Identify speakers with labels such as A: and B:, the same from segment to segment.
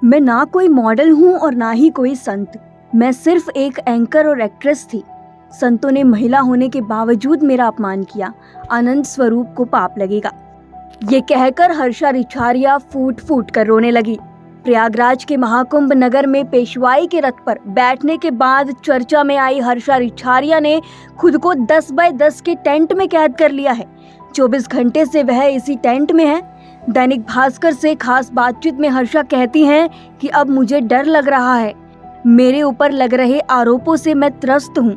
A: मैं ना कोई मॉडल हूँ और ना ही कोई संत। मैं सिर्फ एक एंकर और एक्ट्रेस थी। संतों ने महिला होने के बावजूद मेरा अपमान किया। आनंद स्वरूप को पाप लगेगा। ये कहकर हर्षा रिछारिया फूट फूट कर रोने लगी। प्रयागराज के महाकुंभ नगर में पेशवाई के रथ पर बैठने के बाद चर्चा में आई हर्षा रिछारिया ने खुद को 10 बाय 10 के टेंट में कैद कर लिया है। 24 घंटे से वह इसी टेंट में है। दैनिक भास्कर से खास बातचीत में हर्षा कहती हैं कि अब मुझे डर लग रहा है। मेरे ऊपर लग रहे आरोपों से मैं त्रस्त हूँ,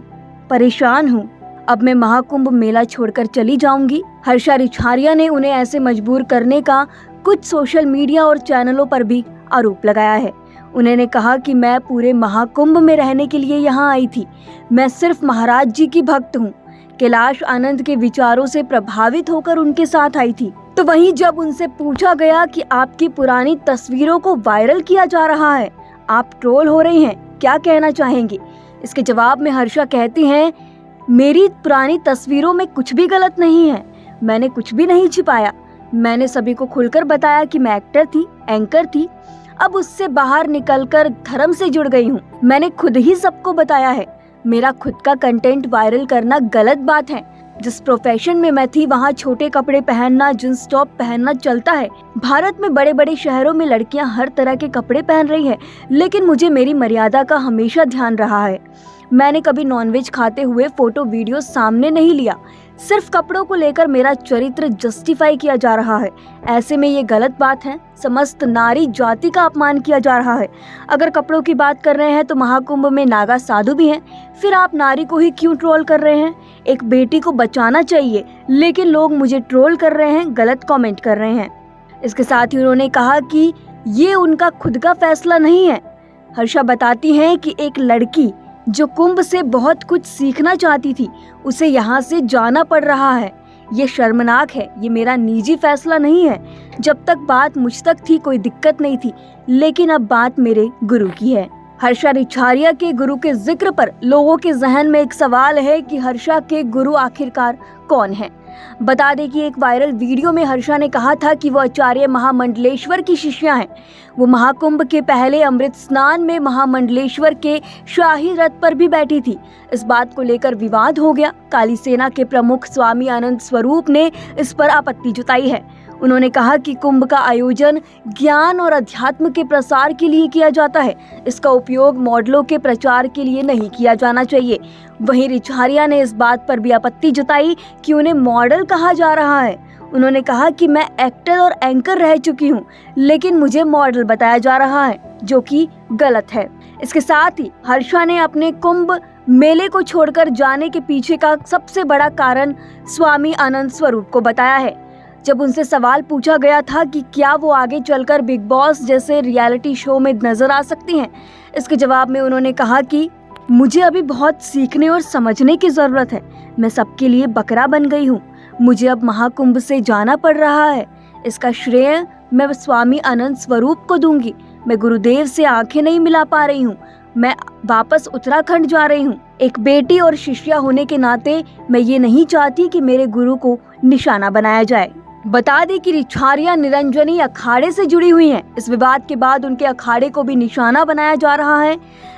A: परेशान हूँ। अब मैं महाकुंभ मेला छोड़कर चली जाऊंगी। हर्षा रिछारिया ने उन्हें ऐसे मजबूर करने का कुछ सोशल मीडिया और चैनलों पर भी आरोप लगाया है। उन्होंने कहा कि मैं पूरे महाकुंभ में रहने के लिए यहाँ आई थी। मैं सिर्फ महाराज जी की भक्त हूँ। कैलाश आनंद के विचारों से प्रभावित होकर उनके साथ आई थी। तो वहीं जब उनसे पूछा गया कि आपकी पुरानी तस्वीरों को वायरल किया जा रहा है, आप ट्रोल हो रही हैं, क्या कहना चाहेंगे? इसके जवाब में हर्षा कहती हैं, मेरी पुरानी तस्वीरों में कुछ भी गलत नहीं है। मैंने कुछ भी नहीं छिपाया। मैंने सभी को खुलकर बताया कि मैं एक्टर थी, एंकर थी। अब उससे बाहर निकलकर धर्म से जुड़ गई हूँ। मैंने खुद ही सबको बताया है। मेरा खुद का कंटेंट वायरल करना गलत बात है। जिस प्रोफेशन में मैं थी वहाँ छोटे कपड़े पहनना, जींस टॉप पहनना चलता है। भारत में बड़े बड़े शहरों में लड़कियां हर तरह के कपड़े पहन रही है, लेकिन मुझे मेरी मर्यादा का हमेशा ध्यान रहा है। मैंने कभी नॉनवेज खाते हुए फोटो वीडियो सामने नहीं लिया। सिर्फ कपड़ों को लेकर मेरा चरित्र जस्टिफाई किया जा रहा है। ऐसे में ये गलत बात है। समस्त नारी जाति का अपमान किया जा रहा है। अगर कपड़ों की बात कर रहे हैं तो महाकुंभ में नागा साधु भी हैं। फिर आप नारी को ही क्यों ट्रोल कर रहे हैं? एक बेटी को बचाना चाहिए, लेकिन लोग मुझे ट्रोल कर रहे हैं, गलत कमेंट कर रहे हैं। इसके साथ ही उन्होंने कहा कि ये उनका खुद का फैसला नहीं है। हर्षा बताती हैं कि एक लड़की जो कुंभ से बहुत कुछ सीखना चाहती थी, उसे यहाँ से जाना पड़ रहा है। ये शर्मनाक है। ये मेरा निजी फैसला नहीं है। जब तक बात मुझ तक थी कोई दिक्कत नहीं थी, लेकिन अब बात मेरे गुरु की है। हर्षा रिछारिया के गुरु के जिक्र पर लोगों के जहन में एक सवाल है कि हर्षा के गुरु आखिरकार कौन है। बता दें कि एक वायरल वीडियो में हर्षा ने कहा था कि वो आचार्य महामंडलेश्वर की शिष्या हैं। वो महाकुंभ के पहले अमृत स्नान में महामंडलेश्वर के शाही रथ पर भी बैठी थी। इस बात को लेकर विवाद हो गया। काली सेना के प्रमुख स्वामी आनंद स्वरूप ने इस पर आपत्ति जताई है। उन्होंने कहा कि कुंभ का आयोजन ज्ञान और अध्यात्म के प्रसार के लिए किया जाता है। इसका उपयोग मॉडलों के प्रचार के लिए नहीं किया जाना चाहिए। वहीं रिछारिया ने इस बात पर भी आपत्ति जताई कि उन्हें मॉडल कहा जा रहा है। उन्होंने कहा कि मैं एक्टर और एंकर रह चुकी हूं, लेकिन मुझे मॉडल बताया जा रहा है, जो कि गलत है। इसके साथ ही हर्षा ने अपने कुंभ मेले को छोड़कर जाने के पीछे का सबसे बड़ा कारण स्वामी आनंद स्वरूप को बताया है। जब उनसे सवाल पूछा गया था कि क्या वो आगे चलकर बिग बॉस जैसे रियलिटी शो में नजर आ सकती हैं, इसके जवाब में उन्होंने कहा कि मुझे अभी बहुत सीखने और समझने की जरूरत है। मैं सबके लिए बकरा बन गई हूँ। मुझे अब महाकुंभ से जाना पड़ रहा है। इसका श्रेय मैं स्वामी आनंद स्वरूप को दूंगी। मैं गुरुदेव से आंखें नहीं मिला पा रही हूँ। मैं वापस उत्तराखंड जा रही हूँ। एक बेटी और शिष्या होने के नाते मैं ये नहीं चाहती कि मेरे गुरु को निशाना बनाया जाए। बता दें कि रिछारिया निरंजनी अखाड़े से जुड़ी हुई हैं। इस विवाद के बाद उनके अखाड़े को भी निशाना बनाया जा रहा है।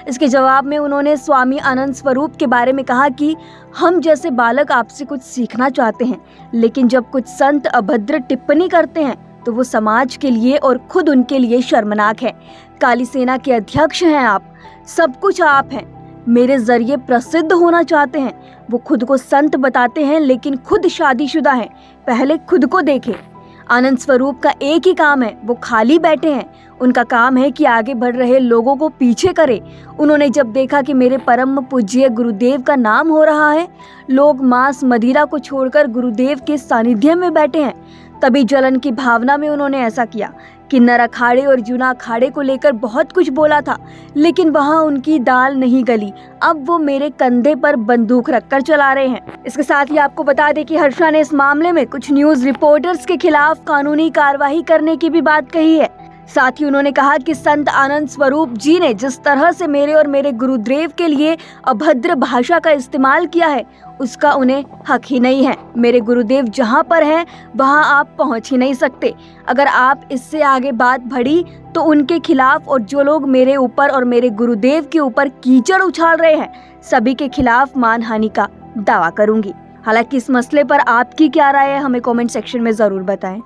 A: इसके जवाब में उन्होंने स्वामी आनंद स्वरूप के बारे में कहा कि हम जैसे बालक आपसे कुछ सीखना चाहते हैं, लेकिन जब कुछ संत अभद्र टिप्पणी करते हैं तो वो समाज के लिए और खुद उनके लिए शर्मनाक है। काली सेना के अध्यक्ष हैं आप, सब कुछ आप हैं। मेरे जरिए प्रसिद्ध होना चाहते हैं। वो खुद को संत बताते हैं, लेकिन खुद शादीशुदा हैं। पहले खुद को देखें। आनंद स्वरूप का एक ही काम है, वो खाली बैठे हैं। उनका काम है कि आगे बढ़ रहे लोगों को पीछे करे। उन्होंने जब देखा कि मेरे परम पूज्य गुरुदेव का नाम हो रहा है, लोग मांस मदिरा को छोड़कर गुरुदेव के सानिध्य में बैठे हैं, तभी जलन की भावना में उन्होंने ऐसा किया। किन्नर अखाड़े और जूना अखाड़े को लेकर बहुत कुछ बोला था, लेकिन वहां उनकी दाल नहीं गली। अब वो मेरे कंधे पर बंदूक रखकर चला रहे हैं। इसके साथ ही आपको बता दें कि हर्षा ने इस मामले में कुछ न्यूज रिपोर्टर्स के खिलाफ कानूनी कार्रवाई करने की भी बात कही है। साथ ही उन्होंने कहा कि संत आनंद स्वरूप जी ने जिस तरह से मेरे और मेरे गुरुदेव के लिए अभद्र भाषा का इस्तेमाल किया है उसका उन्हें हक ही नहीं है। मेरे गुरुदेव जहाँ पर हैं वहाँ आप पहुँच ही नहीं सकते। अगर आप इससे आगे बात बढ़ी तो उनके खिलाफ और जो लोग मेरे ऊपर और मेरे गुरुदेव के ऊपर कीचड़ उछाल रहे हैं सभी के खिलाफ मानहानि का दावा करूंगी। हालांकि इस मसले पर आपकी क्या राय है हमें कमेंट सेक्शन में जरूर बताएं।